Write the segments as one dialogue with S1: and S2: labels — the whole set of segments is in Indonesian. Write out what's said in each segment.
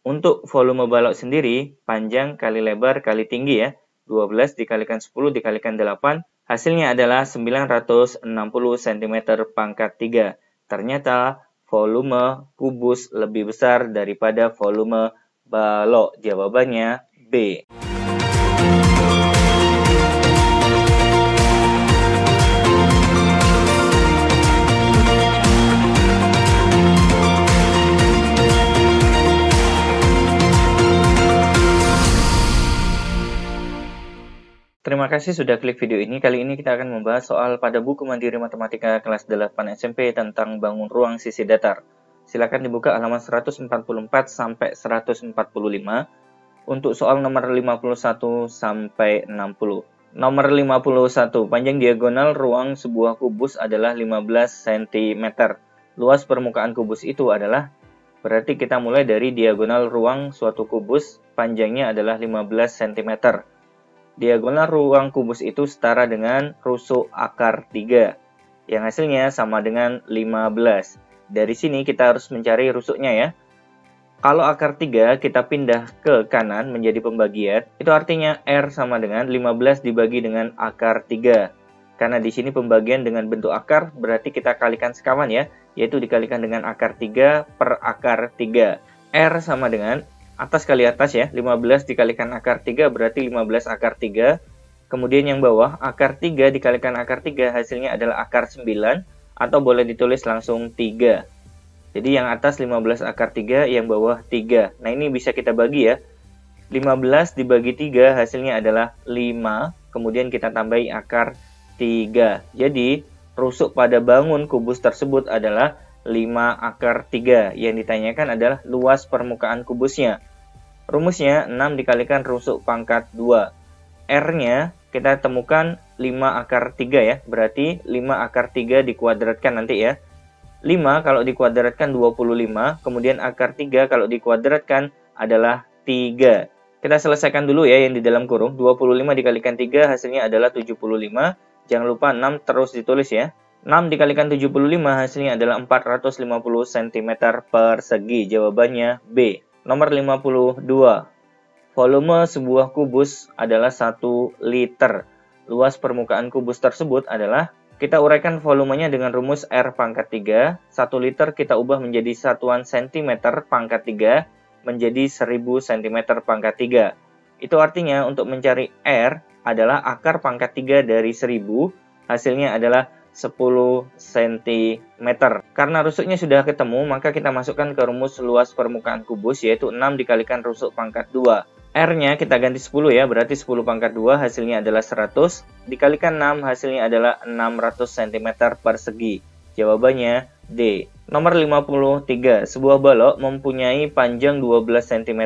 S1: Untuk volume balok sendiri, panjang kali lebar kali tinggi ya. 12 dikalikan 10 dikalikan 8, hasilnya adalah 960 cm pangkat 3. Ternyata volume kubus lebih besar daripada volume balok. Jawabannya B. Terima kasih sudah klik video ini. Kali ini kita akan membahas soal pada buku Mandiri Matematika kelas 8 SMP tentang bangun ruang sisi datar. Silakan dibuka halaman 144 sampai 145 untuk soal nomor 51 sampai 60. Nomor 51, panjang diagonal ruang sebuah kubus adalah 15 cm. Luas permukaan kubus itu adalah, berarti kita mulai dari diagonal ruang suatu kubus, panjangnya adalah 15 cm. Diagonal ruang kubus itu setara dengan rusuk akar 3, yang hasilnya sama dengan 15. Dari sini kita harus mencari rusuknya ya. Kalau akar 3 kita pindah ke kanan menjadi pembagian, itu artinya R sama dengan 15 dibagi dengan akar 3. Karena di sini pembagian dengan bentuk akar, berarti kita kalikan sekawan ya, yaitu dikalikan dengan akar 3 per akar 3. R sama dengan atas kali atas ya, 15 dikalikan akar 3 berarti 15 akar 3. Kemudian yang bawah, akar 3 dikalikan akar 3 hasilnya adalah akar 9, atau boleh ditulis langsung 3. Jadi yang atas 15 akar 3, yang bawah 3. Nah ini bisa kita bagi ya. 15 dibagi 3 hasilnya adalah 5, kemudian kita tambahi akar 3. Jadi rusuk pada bangun kubus tersebut adalah 5 akar 3. Yang ditanyakan adalah luas permukaan kubusnya. Rumusnya 6 dikalikan rusuk pangkat 2. R-nya kita temukan 5 akar 3 ya. Berarti 5 akar 3 dikuadratkan nanti ya. 5 kalau dikuadratkan 25. Kemudian akar 3 kalau dikuadratkan adalah 3. Kita selesaikan dulu ya yang di dalam kurung. 25 dikalikan 3 hasilnya adalah 75. Jangan lupa 6 terus ditulis ya. 6 dikalikan 75 hasilnya adalah 450 cm persegi. Jawabannya B. Nomor 52. Volume sebuah kubus adalah 1 liter. Luas permukaan kubus tersebut adalah, kita uraikan volumenya dengan rumus R pangkat 3. 1 liter kita ubah menjadi satuan cm pangkat 3 menjadi 1000 cm pangkat 3. Itu artinya untuk mencari R adalah akar pangkat 3 dari 1000. Hasilnya adalah 10 cm. Karena rusuknya sudah ketemu, maka kita masukkan ke rumus luas permukaan kubus, yaitu 6 dikalikan rusuk pangkat 2. R-nya kita ganti 10 ya, berarti 10 pangkat 2 hasilnya adalah 100. Dikalikan 6 hasilnya adalah 600 cm persegi. Jawabannya D. Nomor 53. Sebuah balok mempunyai panjang 12 cm,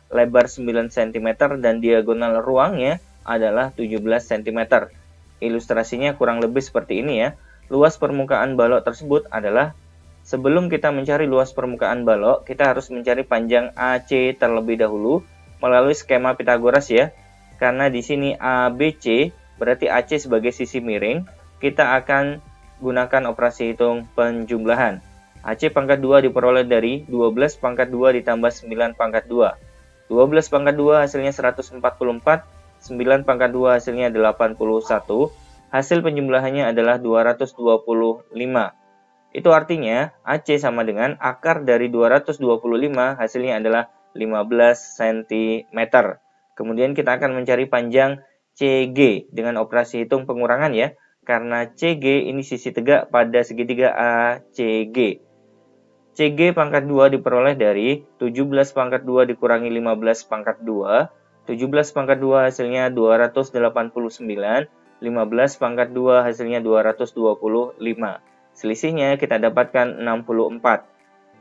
S1: lebar 9 cm, dan diagonal ruangnya adalah 17 cm. Ilustrasinya kurang lebih seperti ini ya. Luas permukaan balok tersebut adalah, sebelum kita mencari luas permukaan balok, kita harus mencari panjang AC terlebih dahulu melalui skema Pitagoras ya. Karena di sini ABC berarti AC sebagai sisi miring, kita akan gunakan operasi hitung penjumlahan. AC pangkat 2 diperoleh dari 12 pangkat 2 ditambah 9 pangkat 2. 12 pangkat 2 hasilnya 144. 9 pangkat 2 hasilnya 81. Hasil penjumlahannya adalah 225. Itu artinya AC sama dengan akar dari 225 hasilnya adalah 15 cm. Kemudian kita akan mencari panjang CG dengan operasi hitung pengurangan ya. Karena CG ini sisi tegak pada segitiga ACG. CG pangkat 2 diperoleh dari 17 pangkat 2 dikurangi 15 pangkat 2. 17 pangkat 2 hasilnya 289, 15 pangkat 2 hasilnya 225. Selisihnya kita dapatkan 64.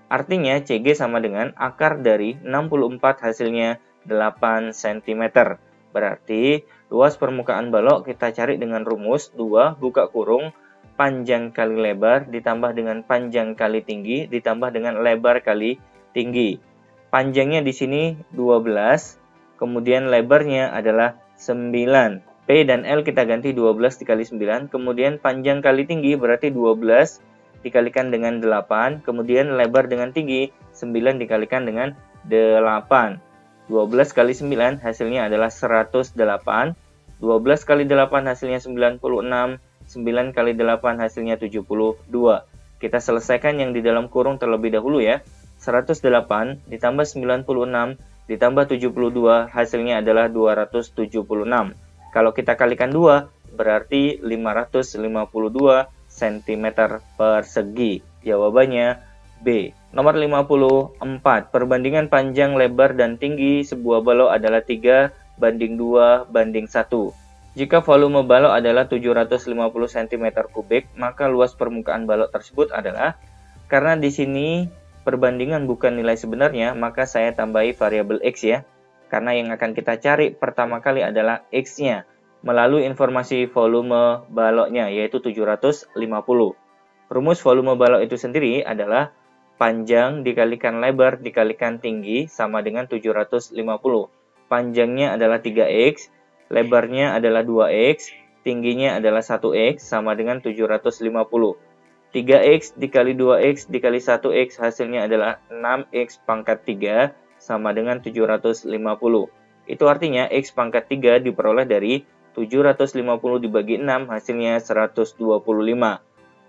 S1: Artinya CG sama dengan akar dari 64 hasilnya 8 cm. Berarti luas permukaan balok kita cari dengan rumus 2 buka kurung panjang kali lebar ditambah dengan panjang kali tinggi ditambah dengan lebar kali tinggi. Panjangnya di sini 12. Kemudian lebarnya adalah 9. P dan L kita ganti 12 dikali 9. Kemudian panjang kali tinggi berarti 12 dikalikan dengan 8. Kemudian lebar dengan tinggi 9 dikalikan dengan 12 kali 9 hasilnya adalah 108. 12 kali 8 hasilnya 96. 9 kali 8 hasilnya 72. Kita selesaikan yang di dalam kurung terlebih dahulu ya. 108 ditambah 96 ditambah 72 hasilnya adalah 276. Kalau kita kalikan 2 berarti 552 cm persegi. Jawabannya B. Nomor 54. Perbandingan panjang, lebar, dan tinggi sebuah balok adalah 3:2:1. Jika volume balok adalah 750 cm3, maka luas permukaan balok tersebut adalah, karena di sini perbandingan bukan nilai sebenarnya, maka saya tambahi variabel X ya. Karena yang akan kita cari pertama kali adalah X-nya melalui informasi volume baloknya, yaitu 750. Rumus volume balok itu sendiri adalah panjang dikalikan lebar dikalikan tinggi sama dengan 750. Panjangnya adalah 3X, lebarnya adalah 2X, tingginya adalah 1X sama dengan 750. 3X dikali 2X dikali 1X hasilnya adalah 6X pangkat 3 sama dengan 750. Itu artinya X pangkat 3 diperoleh dari 750 dibagi 6 hasilnya 125.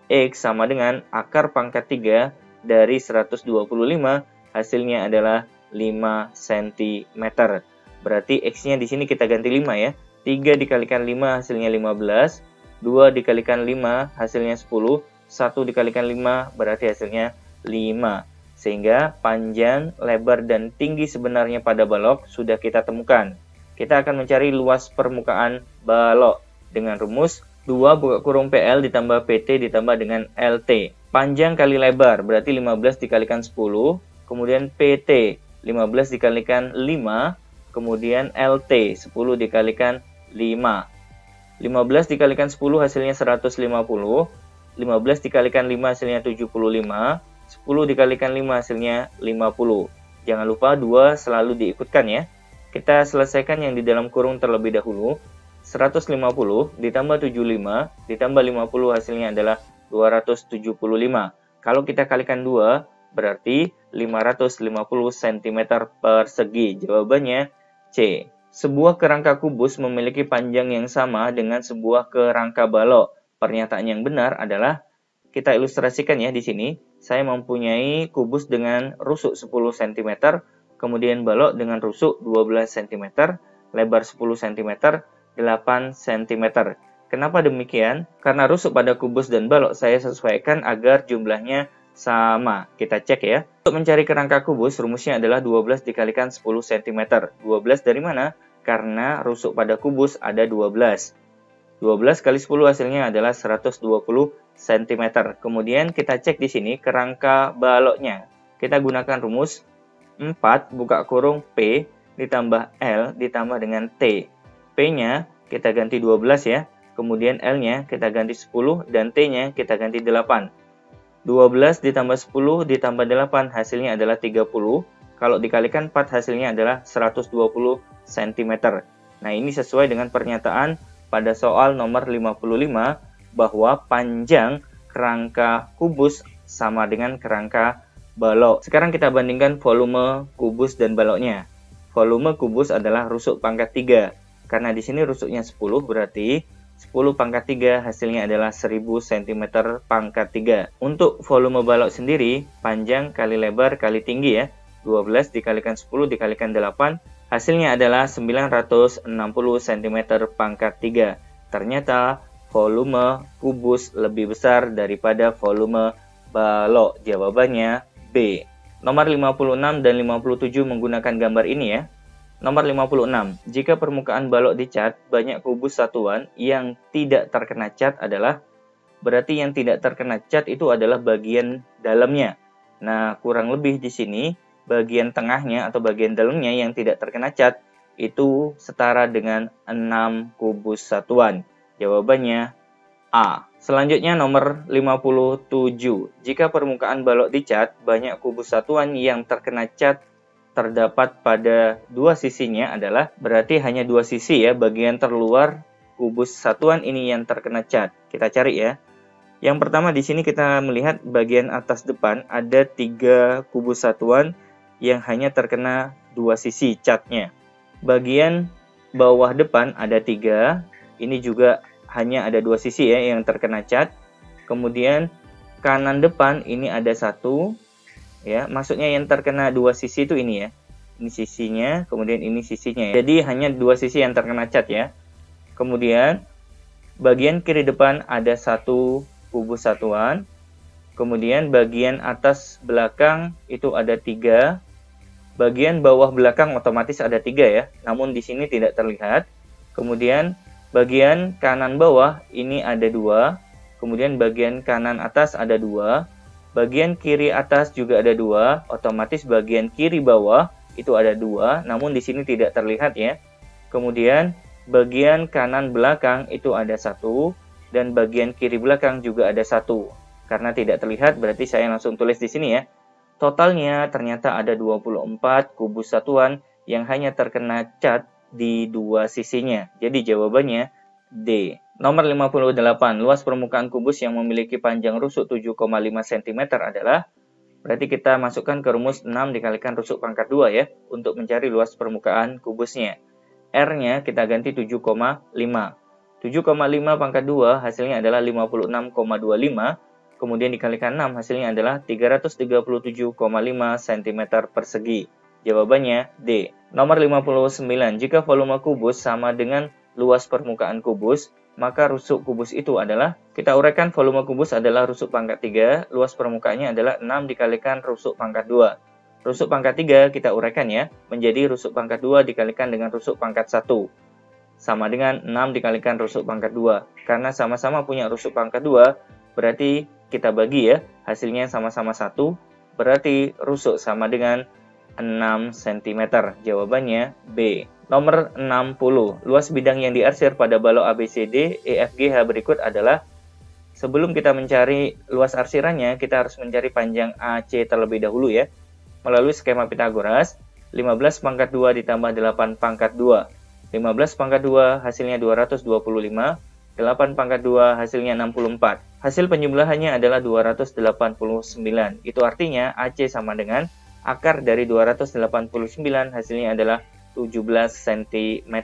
S1: X sama dengan akar pangkat 3 dari 125 hasilnya adalah 5 cm. Berarti X-nya di sini kita ganti 5 ya. 3 dikalikan 5 hasilnya 15. 2 dikalikan 5 hasilnya 10. 1 dikalikan 5 berarti hasilnya 5. Sehingga panjang, lebar, dan tinggi sebenarnya pada balok sudah kita temukan. Kita akan mencari luas permukaan balok dengan rumus 2 buka kurung PL ditambah PT ditambah dengan LT. Panjang kali lebar berarti 15 dikalikan 10, kemudian PT 15 dikalikan 5, kemudian LT 10 dikalikan 5. 15 dikalikan 10 hasilnya 150, 15 dikalikan 5 hasilnya 75, 10 dikalikan 5 hasilnya 50. Jangan lupa 2 selalu diikutkan ya. Kita selesaikan yang di dalam kurung terlebih dahulu. 150 ditambah 75 ditambah 50 hasilnya adalah 275. Kalau kita kalikan 2 berarti 550 cm persegi. Jawabannya C. Sebuah kerangka kubus memiliki panjang yang sama dengan sebuah kerangka balok. Pernyataan yang benar adalah, kita ilustrasikan ya di sini. Saya mempunyai kubus dengan rusuk 10 cm, kemudian balok dengan rusuk 12 cm, lebar 10 cm, 8 cm. Kenapa demikian? Karena rusuk pada kubus dan balok saya sesuaikan agar jumlahnya sama. Kita cek ya. Untuk mencari kerangka kubus, rumusnya adalah 12 dikalikan 10 cm. 12 dari mana? Karena rusuk pada kubus ada 12. 12 kali 10 hasilnya adalah 120 cm. Kemudian kita cek di sini kerangka baloknya. Kita gunakan rumus 4 buka kurung P ditambah L ditambah dengan T. P-nya kita ganti 12 ya. Kemudian L-nya kita ganti 10 dan T-nya kita ganti 8. 12 ditambah 10 ditambah 8 hasilnya adalah 30. Kalau dikalikan 4 hasilnya adalah 120 cm. Nah, ini sesuai dengan pernyataan pada soal nomor 55 bahwa panjang kerangka kubus sama dengan kerangka balok. Sekarang kita bandingkan volume kubus dan baloknya. Volume kubus adalah rusuk pangkat 3. Karena di sini rusuknya 10 berarti 10 pangkat 3 hasilnya adalah 1000 cm pangkat 3. Untuk volume balok sendiri, panjang kali lebar kali tinggi ya. 12 dikalikan 10 dikalikan 8, hasilnya adalah 960 cm pangkat 3. Ternyata volume kubus lebih besar daripada volume balok. Jawabannya B. Nomor 56 dan 57 menggunakan gambar ini ya. Nomor 56. Jika permukaan balok dicat, banyak kubus satuan yang tidak terkena cat adalah, berarti yang tidak terkena cat itu adalah bagian dalamnya. Nah, kurang lebih di sini, bagian tengahnya atau bagian dalamnya yang tidak terkena cat, itu setara dengan 6 kubus satuan. Jawabannya A. Selanjutnya nomor 57. Jika permukaan balok dicat, banyak kubus satuan yang terkena cat terdapat pada dua sisinya adalah, berarti hanya dua sisi ya, bagian terluar kubus satuan ini yang terkena cat. Kita cari ya. Yang pertama di sini kita melihat bagian atas depan ada 3 kubus satuan yang hanya terkena dua sisi catnya. Bagian bawah depan ada 3, ini juga hanya ada dua sisi ya yang terkena cat. Kemudian kanan depan ini ada 1, ya, maksudnya yang terkena dua sisi itu ini ya. Ini sisinya, kemudian ini sisinya ya. Jadi hanya dua sisi yang terkena cat ya. Kemudian bagian kiri depan ada 1 kubus satuan. Kemudian bagian atas belakang itu ada 3. Bagian bawah belakang otomatis ada 3 ya. Namun di sini tidak terlihat. Kemudian bagian kanan bawah ini ada 2. Kemudian bagian kanan atas ada 2. Bagian kiri atas juga ada 2. Otomatis bagian kiri bawah itu ada 2. Namun di sini tidak terlihat ya. Kemudian bagian kanan belakang itu ada 1. Dan bagian kiri belakang juga ada 1. Karena tidak terlihat, berarti saya langsung tulis di sini ya. Totalnya ternyata ada 24 kubus satuan yang hanya terkena cat di dua sisinya. Jadi jawabannya D. Nomor 58, luas permukaan kubus yang memiliki panjang rusuk 7,5 cm adalah, berarti kita masukkan ke rumus 6 dikalikan rusuk pangkat 2 ya, untuk mencari luas permukaan kubusnya. R-nya kita ganti 7,5. 7,5 pangkat 2 hasilnya adalah 56,25. Kemudian dikalikan 6 hasilnya adalah 337,5 cm persegi. Jawabannya D. Nomor 59. Jika volume kubus sama dengan luas permukaan kubus, maka rusuk kubus itu adalah, kita uraikan volume kubus adalah rusuk pangkat 3, luas permukaannya adalah 6 dikalikan rusuk pangkat 2. Rusuk pangkat 3 kita uraikan ya, menjadi rusuk pangkat 2 dikalikan dengan rusuk pangkat 1. Sama dengan 6 dikalikan rusuk pangkat 2. Karena sama-sama punya rusuk pangkat 2, berarti kita bagi ya, hasilnya sama-sama 1, berarti rusuk sama dengan 6 cm. Jawabannya B. Nomor 60. Luas bidang yang diarsir pada balok ABCD, EFGH berikut adalah, sebelum kita mencari luas arsirannya, kita harus mencari panjang AC terlebih dahulu ya. Melalui skema Pitagoras, 15 pangkat 2 ditambah 8 pangkat 2. 15 pangkat 2 hasilnya 225. 8 pangkat 2 hasilnya 64. Hasil penjumlahannya adalah 289. Itu artinya AC sama dengan akar dari 289 hasilnya adalah 17 cm.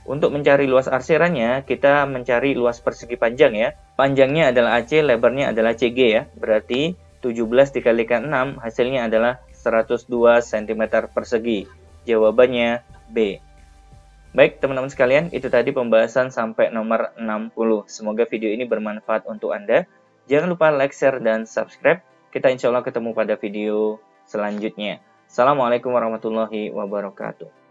S1: Untuk mencari luas arsirannya, kita mencari luas persegi panjang ya. Panjangnya adalah AC, lebarnya adalah CG ya. Berarti 17 dikalikan 6 hasilnya adalah 102 cm persegi. Jawabannya B. Baik teman-teman sekalian, itu tadi pembahasan sampai nomor 60. Semoga video ini bermanfaat untuk Anda. Jangan lupa like, share, dan subscribe. Kita insya Allah ketemu pada video selanjutnya. Assalamualaikum warahmatullahi wabarakatuh.